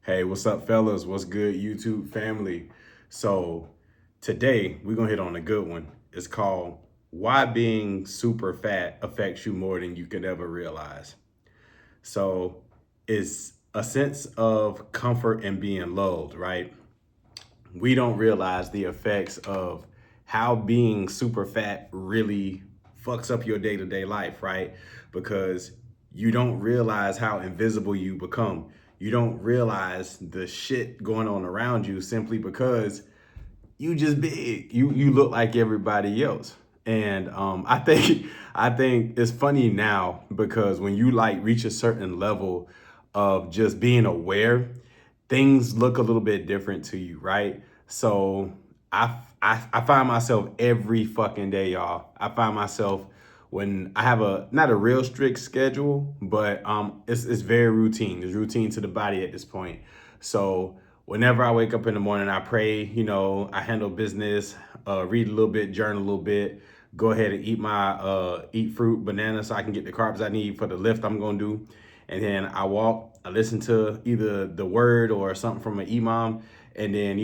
Hey, what's up, fellas? What's good, YouTube family? So, today we're gonna hit on a good one. It's called Why Being Super Fat Affects You More Than You Could Ever Realize. So, it's a sense of comfort and being loved, right? We don't realize the effects of how being super fat really fucks up your day to day life, right? Because you don't realize how invisible you become. You don't realize the shit going on around you simply because you just big. You look like everybody else. And I think it's funny now because when you like reach a certain level of just being aware, things look a little bit different to you, right? So I find myself every fucking day, y'all. I find myself when I have a not a real strict schedule, but it's very routine. It's routine to the body at this point. So whenever I wake up in the morning, I pray, I handle business, read a little bit, journal a little bit, go ahead and eat my eat fruit, banana so I can get the carbs I need for the lift I'm gonna do. And then I walk, I listen to either the word or something from an imam. And then,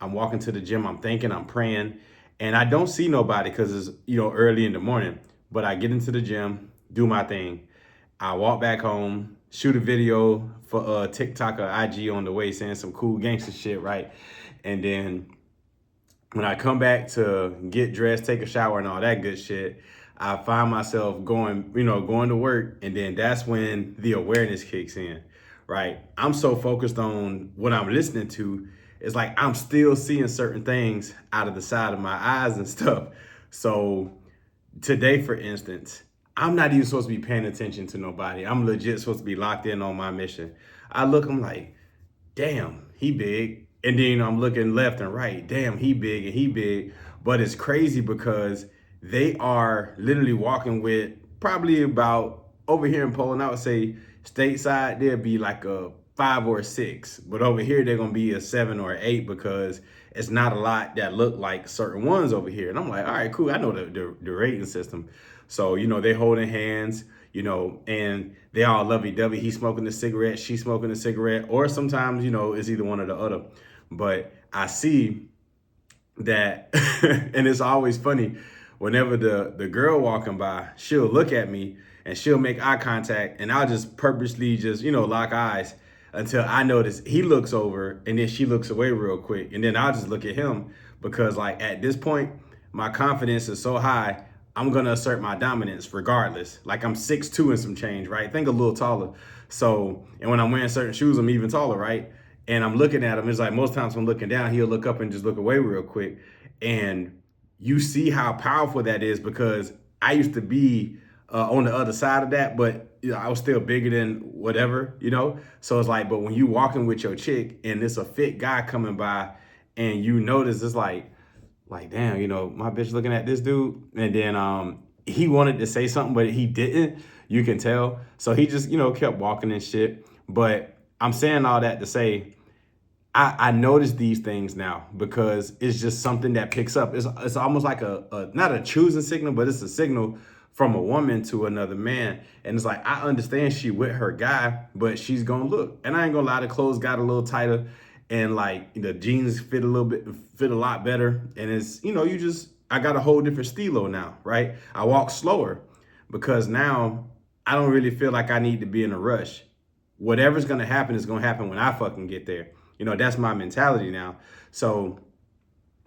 I'm walking to the gym, I'm thinking, I'm praying, and I don't see nobody because it's, early in the morning. But I get into the gym, do my thing. I walk back home, shoot a video for TikTok or IG on the way saying some cool gangster shit, right? And then when I come back to get dressed, take a shower and all that good shit, I find myself going to work. And then that's when the awareness kicks in, right? I'm so focused on what I'm listening to. It's like I'm still seeing certain things out of the side of my eyes and stuff. So today, for instance, I'm not even supposed to be paying attention to nobody. I'm legit supposed to be locked in on my mission. I'm like, damn, he big. And then I'm looking left and right, damn, he big and he big. But it's crazy because they are literally walking with probably about over here in Poland, I would say stateside, there'd be like a 5 or 6. But over here, they're going to be a 7 or 8 because it's not a lot that look like certain ones over here. And I'm like, all right, cool. I know the rating system. So, they holding hands, and they all lovey-dovey. He's smoking a cigarette, she's smoking a cigarette, or sometimes, it's either one or the other. But I see that, and it's always funny, whenever the girl walking by, she'll look at me and she'll make eye contact, and I'll just purposely just, lock eyes until I notice he looks over and then she looks away real quick. And then I'll just look at him because like at this point, my confidence is so high, I'm gonna assert my dominance regardless. Like I'm 6'2" and some change, right? Think a little taller. So, and when I'm wearing certain shoes, I'm even taller, right? And I'm looking at him. It's like most times when I'm looking down, he'll look up and just look away real quick. And you see how powerful that is because I used to be on the other side of that, but I was still bigger than whatever. So it's like, but when you walking with your chick and it's a fit guy coming by, and you notice it's like damn, my bitch looking at this dude, and then he wanted to say something, but he didn't. You can tell. So he just kept walking and shit. But I'm saying all that to say I notice these things now because it's just something that picks up. It's almost like a not a choosing signal, but it's a signal from a woman to another man. And it's like I understand she with her guy, but she's gonna look. And I ain't gonna lie, the clothes got a little tighter, and like the jeans fit a lot better. And it's I got a whole different stilo now, right? I walk slower because now I don't really feel like I need to be in a rush. Whatever's gonna happen is gonna happen when I fucking get there. That's my mentality now. So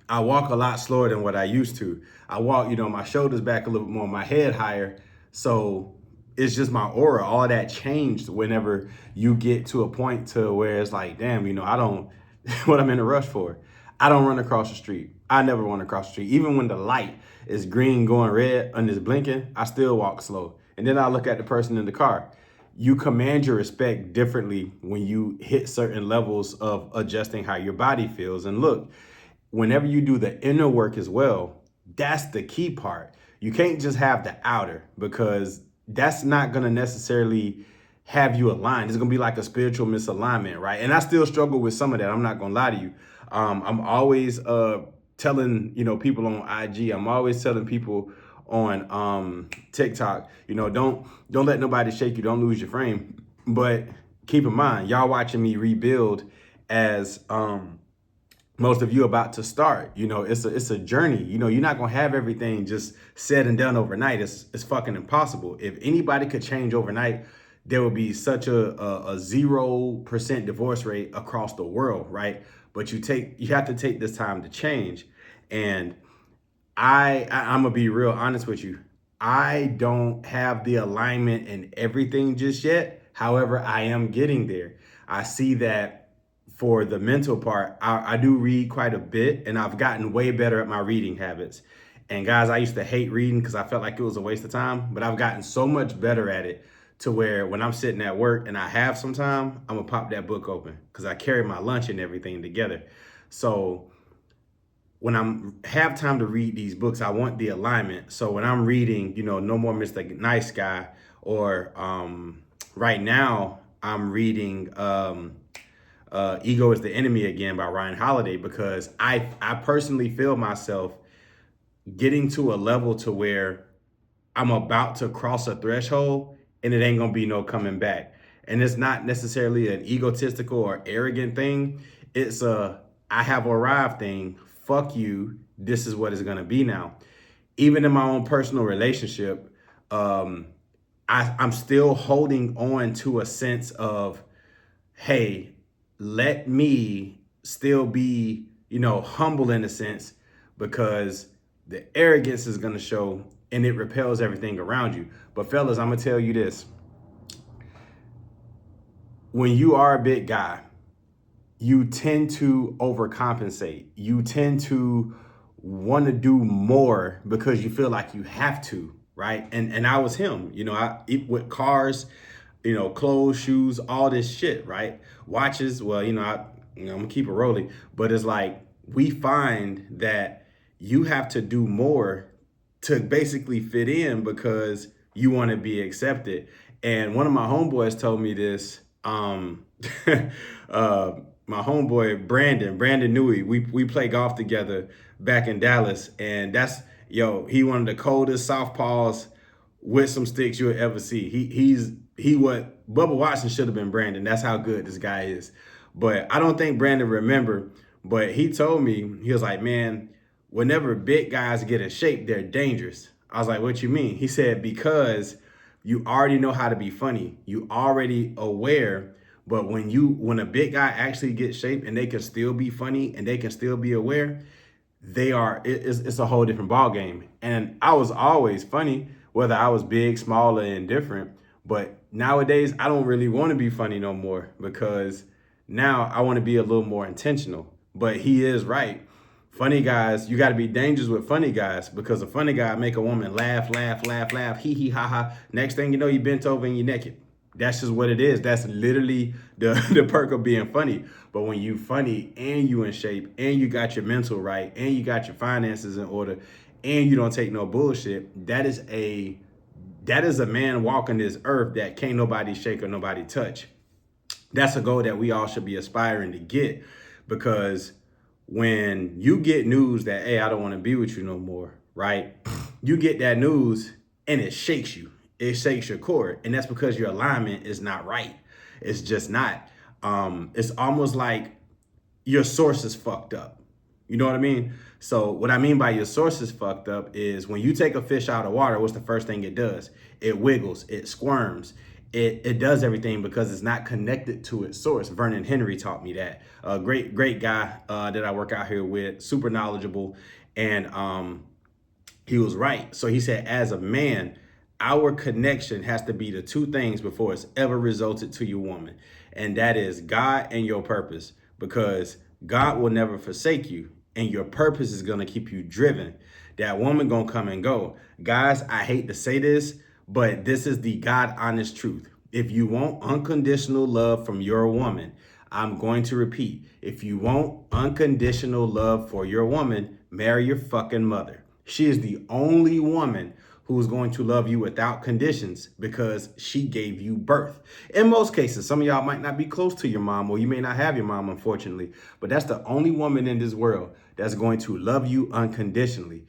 I walk a lot slower than what I used to. I walk, my shoulders back a little bit more, my head higher. So it's just my aura. All that changed whenever you get to a point to where it's like, damn, I don't, what I'm in a rush for. I don't run across the street. I never run across the street. Even when the light is green going red and it's blinking, I still walk slow. And then I look at the person in the car. You command your respect differently when you hit certain levels of adjusting how your body feels. And look, whenever you do the inner work as well, that's the key part. You can't just have the outer because that's not going to necessarily have you aligned. It's going to be like a spiritual misalignment, right? And I still struggle with some of that. I'm not going to lie to you. I'm always telling, people on IG, I'm always telling people on TikTok, don't let nobody shake you. Don't lose your frame. But keep in mind, y'all watching me rebuild as most of you about to start. You know, it's a journey. You know, you're not gonna have everything just said and done overnight. It's fucking impossible. If anybody could change overnight, there would be such a 0% divorce rate across the world, right? But you have to take this time to change. And I'm gonna be real honest with you. I don't have the alignment in everything just yet. However, I am getting there. I see that for the mental part, I do read quite a bit, and I've gotten way better at my reading habits. And guys, I used to hate reading because I felt like it was a waste of time, but I've gotten so much better at it to where when I'm sitting at work and I have some time, I'm gonna pop that book open because I carry my lunch and everything together. So when I'm have time to read these books, I want the alignment. So when I'm reading, you know, No More Mr. Nice Guy, or right now I'm reading Ego is the Enemy Again by Ryan Holiday, because I personally feel myself getting to a level to where I'm about to cross a threshold and it ain't gonna be no coming back. And it's not necessarily an egotistical or arrogant thing. It's a I have arrived thing. Fuck you. This is what it's gonna be now. Even in my own personal relationship, I'm still holding on to a sense of, hey, let me still be, you know, humble in a sense, because the arrogance is going to show and it repels everything around you. But fellas, I'm going to tell you this. When you are a big guy, you tend to overcompensate. You tend to want to do more because you feel like you have to, right? And I was him, you know, I eat with cars, you know, clothes, shoes, all this shit, right? Watches, well, you know, I'm gonna keep it rolling, but it's like we find that you have to do more to basically fit in because you want to be accepted. And one of my homeboys told me this. My homeboy Brandon Newey, we play golf together back in Dallas, and he one of the coldest southpaws with some sticks you'll ever see. He what Bubba Watson should have been Brandon. That's how good this guy is. But I don't think Brandon remembered. But he told me, he was like, man, whenever big guys get in shape, they're dangerous. I was like, what you mean? He said, because you already know how to be funny. You already aware. But when a big guy actually gets shape and they can still be funny and they can still be aware, it's a whole different ball game. And I was always funny, whether I was big, small, or indifferent. But nowadays, I don't really want to be funny no more, because now I want to be a little more intentional. But he is right. Funny guys, you got to be dangerous with funny guys, because a funny guy make a woman laugh, hee hee ha ha. Next thing you know, you bent over and you're naked. That's just what it is. That's literally the perk of being funny. But when you funny and you in shape and you got your mental right and you got your finances in order and you don't take no bullshit, that is a man walking this earth that can't nobody shake or nobody touch. That's a goal that we all should be aspiring to get, because when you get news that, hey, I don't want to be with you no more, right? You get that news and it shakes you. It shakes your core. And that's because your alignment is not right. It's just not. It's almost like your source is fucked up. You know what I mean? So what I mean by your source is fucked up is when you take a fish out of water, what's the first thing it does? It wiggles, it squirms, it does everything because it's not connected to its source. Vernon Henry taught me that. A great guy that I work out here with, super knowledgeable. And he was right. So he said, as a man, our connection has to be the two things before it's ever resulted to your woman. And that is God and your purpose, because God will never forsake you and your purpose is going to keep you driven. That woman going to come and go. Guys, I hate to say this, but this is the God honest truth. If you want unconditional love from your woman, I'm going to repeat, if you want unconditional love for your woman, marry your fucking mother. She is the only woman who is going to love you without conditions because she gave you birth. In most cases, some of y'all might not be close to your mom, or you may not have your mom, unfortunately, but that's the only woman in this world that's going to love you unconditionally.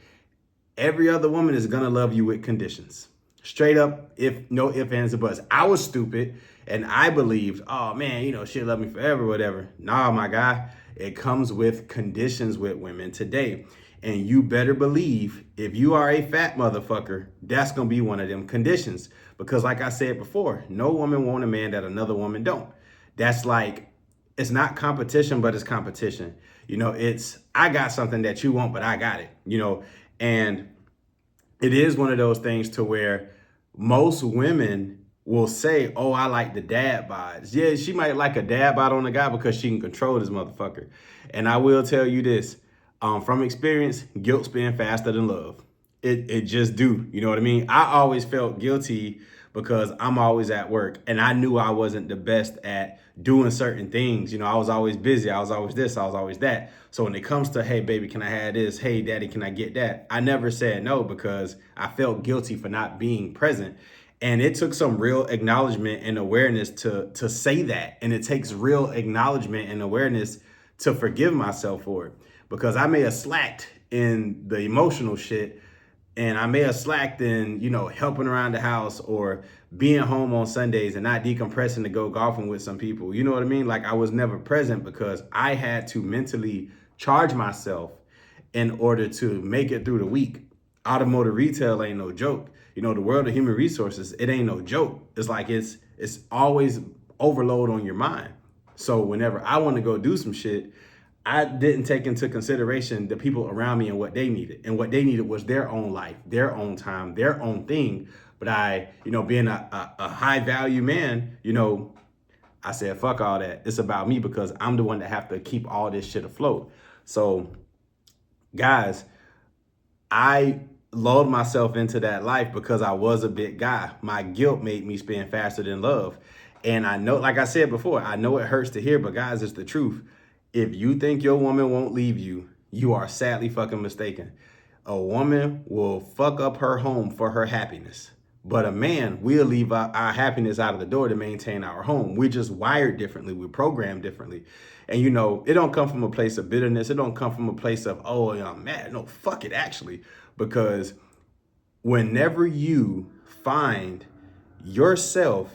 Every other woman is going to love you with conditions. Straight up, if no ifs, ands, or buts. I was stupid and I believed, oh man, she'll love me forever, whatever. Nah, my guy, it comes with conditions with women today. And you better believe if you are a fat motherfucker, that's gonna be one of them conditions. Because like I said before, no woman want a man that another woman don't. That's like, it's not competition, but it's competition. It's I got something that you want, but I got it, and it is one of those things to where most women will say, oh, I like the dad bods. Yeah, she might like a dad bod on a guy because she can control this motherfucker. And I will tell you this, from experience, guilt spins faster than love. It just do. You know what I mean? I always felt guilty because I'm always at work and I knew I wasn't the best at doing certain things. I was always busy. I was always this, I was always that. So when it comes to, hey, baby, can I have this? Hey, daddy, can I get that? I never said no because I felt guilty for not being present. And it took some real acknowledgement and awareness to say that. And it takes real acknowledgement and awareness to forgive myself for it because I may have slacked in the emotional shit and I may have slacked in, helping around the house or being home on Sundays and not decompressing to go golfing with some people. You know what I mean? Like I was never present because I had to mentally charge myself in order to make it through the week. Automotive retail ain't no joke. The world of human resources, it ain't no joke. It's like it's always overload on your mind. So whenever I want to go do some shit, I didn't take into consideration the people around me and what they needed. And what they needed was their own life, their own time, their own thing. But I, being a high value man, I said, fuck all that. It's about me because I'm the one that have to keep all this shit afloat. So guys, I lulled myself into that life because I was a big guy. My guilt made me spin faster than love. And I know, like I said before, I know it hurts to hear, but guys, it's the truth. If you think your woman won't leave you, you are sadly fucking mistaken. A woman will fuck up her home for her happiness. But a man, we'll leave our happiness out of the door to maintain our home. We're just wired differently. We're programmed differently. And it don't come from a place of bitterness. It don't come from a place of, oh, I'm mad. No, fuck it, actually. Because whenever you find yourself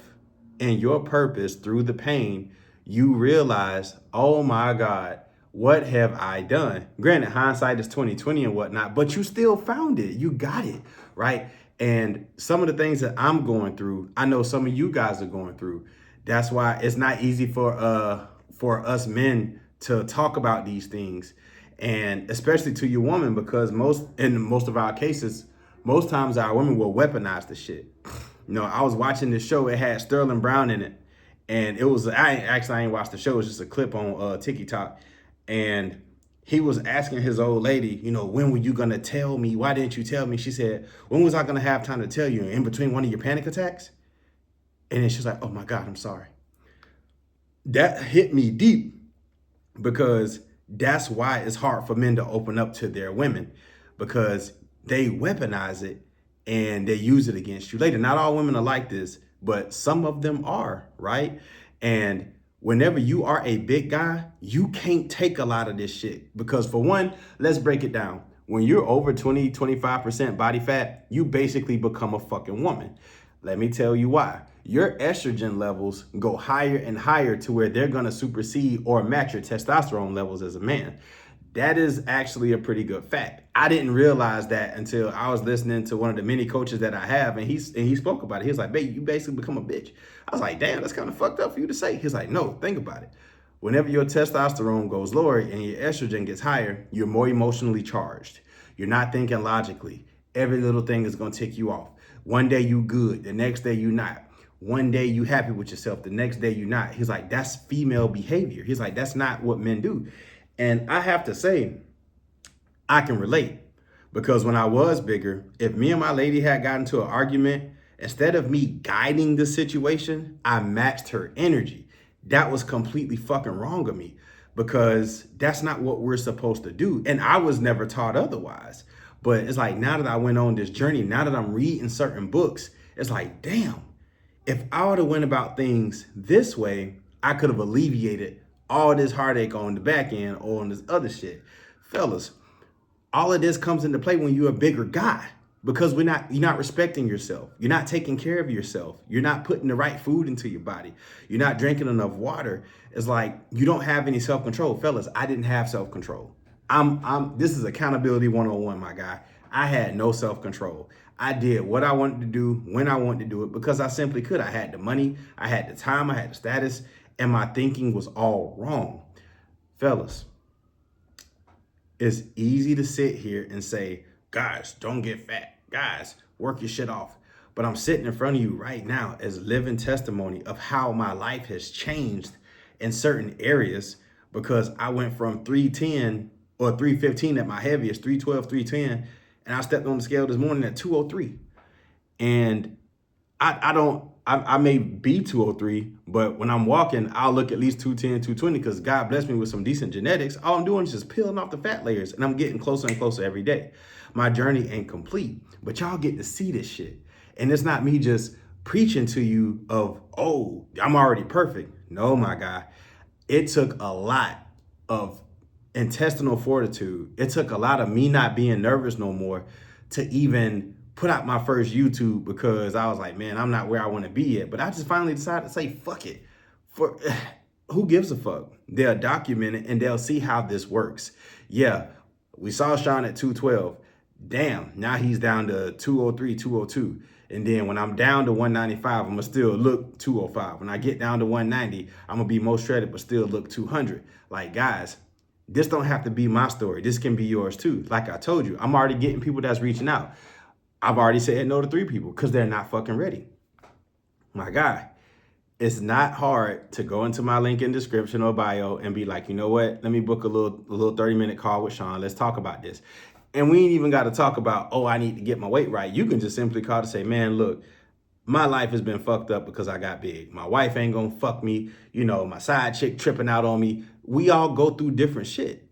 and your purpose through the pain, you realize, oh my God, what have I done? Granted, hindsight is 20/20 and whatnot, but you still found it. You got it, right? And some of the things that I'm going through, I know some of you guys are going through. That's why it's not easy for us men to talk about these things, and especially to your woman, because in most of our cases, most times our women will weaponize the shit. I was watching this show. It had Sterling Brown in it. And it was, I ain't watched the show. It's just a clip on TikTok. And he was asking his old lady, when were you going to tell me? Why didn't you tell me? She said, when was I going to have time to tell you? In between one of your panic attacks? And then she's like, oh my God, I'm sorry. That hit me deep because that's why it's hard for men to open up to their women, because they weaponize it and they use it against you later. Not all women are like this, but some of them are, right? And whenever you are a big guy, you can't take a lot of this shit because, for one, let's break it down. When you're over 20-25% body fat, you basically become a fucking woman. Let me tell you why. Your estrogen levels go higher and higher to where they're going to supersede or match your testosterone levels as a man. That is actually a pretty good fact. I didn't realize that until I was listening to one of the many coaches that I have, and he spoke about it. He was like, babe, you basically become a bitch. I was like, damn, that's kind of fucked up for you to say. He's like, no, think about it. Whenever your testosterone goes lower and your estrogen gets higher, you're more emotionally charged. You're not thinking logically. Every little thing is going to tick you off. One day you good, the next day you not. One day you happy with yourself, the next day you not. He's like, that's female behavior. He's like, that's not what men do. And I have to say, I can relate, because when I was bigger, if me and my lady had gotten into an argument, instead of me guiding the situation, I matched her energy. That was completely fucking wrong of me, because that's not what we're supposed to do. And I was never taught otherwise. But it's like, now that I went on this journey, now that I'm reading certain books, it's like, damn, if I would have went about things this way, I could have alleviated all this heartache on the back end or on this other shit. Fellas, all of this comes into play when you're a bigger guy. because you're not respecting yourself. You're not taking care of yourself. You're not putting the right food into your body. You're not drinking enough water. It's like you don't have any self-control. Fellas, I didn't have self-control. This is accountability 101, my guy. I had no self-control. I did what I wanted to do when I wanted to do it because I simply could. I had the money, I had the time, I had the status, and my thinking was all wrong. Fellas, it's easy to sit here and say, guys, don't get fat. Guys, work your shit off. But I'm sitting in front of you right now as living testimony of how my life has changed in certain areas because I went from 310 or 315 at my heaviest, 312, 310, and I stepped on the scale this morning at 203. And I may be 203, but when I'm walking, I'll look at least 210, 220 because God blessed me with some decent genetics. All I'm doing is just peeling off the fat layers and I'm getting closer and closer every day. My journey ain't complete, but y'all get to see this shit. And it's not me just preaching to you of, oh, I'm already perfect. No, my guy. It took a lot of intestinal fortitude. It took a lot of me not being nervous no more to even put out my first YouTube because I was like, man, I'm not where I want to be yet. But I just finally decided to say, fuck it. For who gives a fuck? They'll document it and they'll see how this works. Yeah, we saw Sean at 212. Damn, now he's down to 203, 202. And then when I'm down to 195, I'm gonna still look 205. When I get down to 190, I'm gonna be most shredded, but still look 200. Like, guys, this don't have to be my story. This can be yours too. Like I told you, I'm already getting people that's reaching out. I've already said no to 3 people because they're not fucking ready. My guy, it's not hard to go into my link in description or bio and be like, you know what? Let me book a little 30-minute call with Sean. Let's talk about this. And we ain't even got to talk about, oh, I need to get my weight right. You can just simply call to say, man, look, my life has been fucked up because I got big. My wife ain't gonna fuck me. You know, my side chick tripping out on me. We all go through different shit.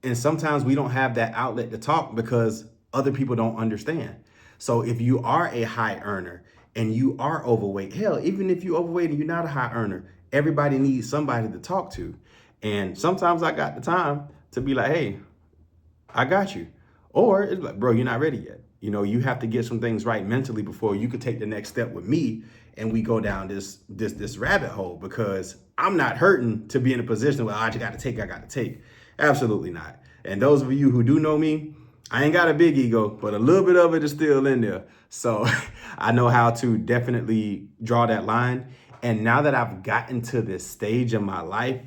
And sometimes we don't have that outlet to talk because other people don't understand. So if you are a high earner and you are overweight, hell, even if you're overweight and you're not a high earner, everybody needs somebody to talk to. And sometimes I got the time to be like, hey, I got you. Or it's like, bro, you're not ready yet. You know, you have to get some things right mentally before you could take the next step with me and we go down this rabbit hole because I'm not hurting to be in a position where I got to take. Absolutely not. And those of you who do know me, I ain't got a big ego, but a little bit of it is still in there. So I know how to definitely draw that line. And now that I've gotten to this stage in my life,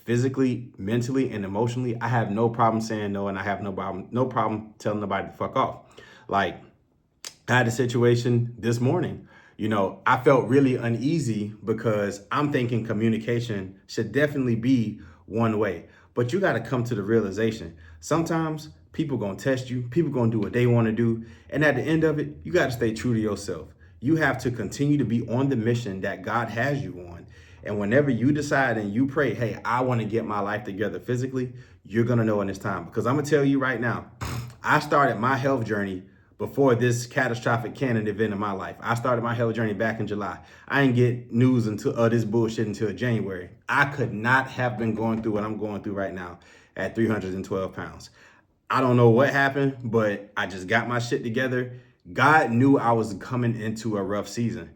physically, mentally, and emotionally, I have no problem saying no, and I have no problem telling nobody to fuck off. Like, I had a situation this morning. You know, I felt really uneasy because I'm thinking communication should definitely be one way. But you got to come to the realization. Sometimes people going to test you. People going to do what they want to do. And at the end of it, you got to stay true to yourself. You have to continue to be on the mission that God has you on. And whenever you decide and you pray, hey, I want to get my life together physically, you're going to know in this time. Because I'm going to tell you right now, I started my health journey before this catastrophic cannon event in my life. I started my health journey back in July. I didn't get news until this bullshit until January. I could not have been going through what I'm going through right now at 312 pounds. I don't know what happened, but I just got my shit together. God knew I was coming into a rough season.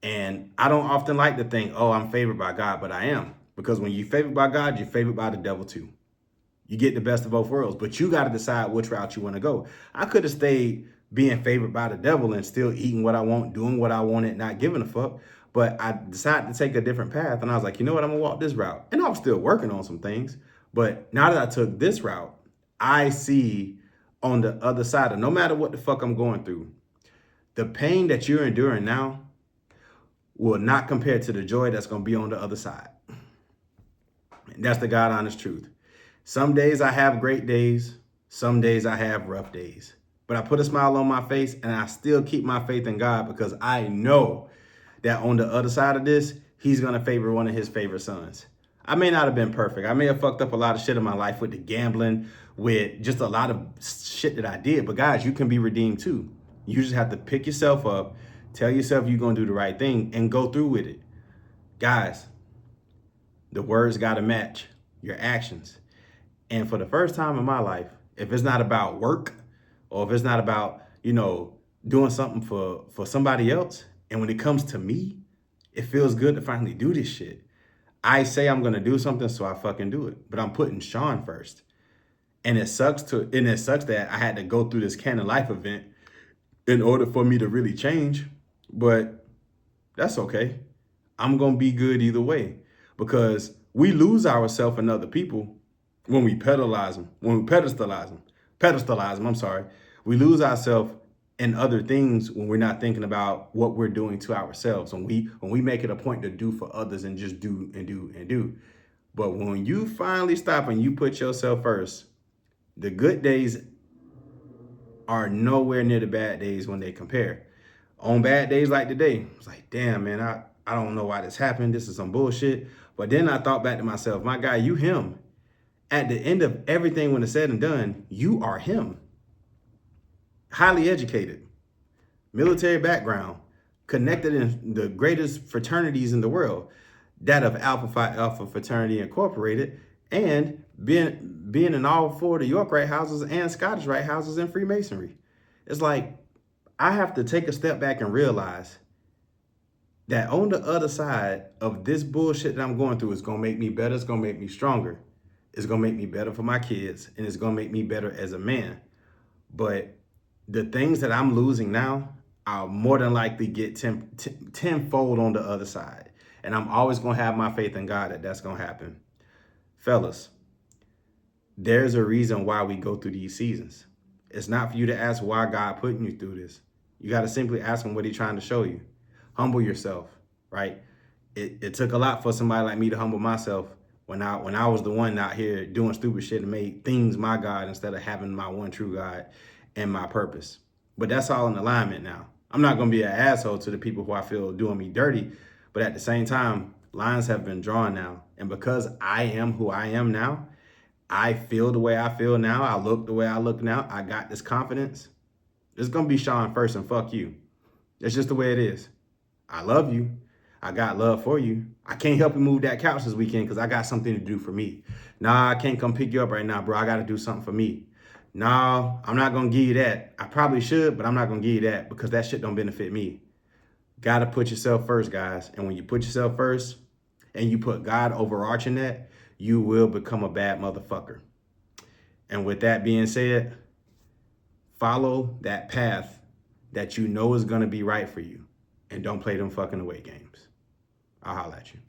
And I don't often like to think, oh, I'm favored by God, but I am. Because when you're favored by God, you're favored by the devil too. You get the best of both worlds, but you got to decide which route you want to go. I could have stayed being favored by the devil and still eating what I want, doing what I wanted, not giving a fuck. But I decided to take a different path. And I was like, you know what? I'm going to walk this route. And I was still working on some things. But now that I took this route, I see on the other side of no matter what the fuck I'm going through, the pain that you're enduring now will not compare to the joy that's going to be on the other side. And that's the God honest truth. Some days I have great days. Some days I have rough days. But I put a smile on my face and I still keep my faith in God because I know that on the other side of this, he's going to favor one of his favorite sons. I may not have been perfect. I may have fucked up a lot of shit in my life with the gambling, with just a lot of shit that I did. But guys, you can be redeemed too. You just have to pick yourself up, tell yourself you're going to do the right thing and go through with it. Guys, the words got to match your actions. And for the first time in my life, if it's not about work or if it's not about, you know, doing something for somebody else. And when it comes to me, it feels good to finally do this shit. I say I'm gonna do something, so I fucking do it. But I'm putting Sean first. And it sucks that I had to go through this Canon Life event in order for me to really change. But that's okay. I'm gonna be good either way. Because we lose ourselves in other people when we pedestalize them, I'm sorry. We lose ourselves in other things when we're not thinking about what we're doing to ourselves. When we make it a point to do for others and just do and do and do. But when you finally stop and you put yourself first, the good days are nowhere near the bad days when they compare. On bad days like today, it's like, damn, man, I don't know why this happened. This is some bullshit. But then I thought back to myself, my guy, you him. At the end of everything, when it's said and done, you are him. Highly educated, military background, connected in the greatest fraternities in the world, that of Alpha Phi Alpha Fraternity Incorporated, and being in all four of the York Rite Houses and Scottish Rite Houses in Freemasonry. It's like, I have to take a step back and realize that on the other side of this bullshit that I'm going through, it's gonna make me better, it's gonna make me stronger, it's gonna make me better for my kids, and it's gonna make me better as a man. But the things that I'm losing now, I'll more than likely get tenfold on the other side. And I'm always gonna have my faith in God that that's gonna happen. Fellas, there's a reason why we go through these seasons. It's not for you to ask why God putting you through this. You got to simply ask him what he's trying to show you. Humble yourself, right? It took a lot for somebody like me to humble myself when I was the one out here doing stupid shit and made things my God instead of having my one true God and my purpose. But that's all in alignment now. I'm not going to be an asshole to the people who I feel doing me dirty, but at the same time, lines have been drawn now. And because I am who I am now, I feel the way I feel now, I look the way I look now, I got this confidence. It's going to be Sean first and fuck you. That's just the way it is. I love you. I got love for you. I can't help you move that couch this weekend because I got something to do for me. Nah, I can't come pick you up right now, bro. I got to do something for me. No, I'm not going to give you that. I probably should, but I'm not going to give you that because that shit don't benefit me. Got to put yourself first, guys. And when you put yourself first and you put God overarching that, you will become a bad motherfucker. And with that being said, follow that path that you know is going to be right for you. And don't play them fucking away games. I'll holler at you.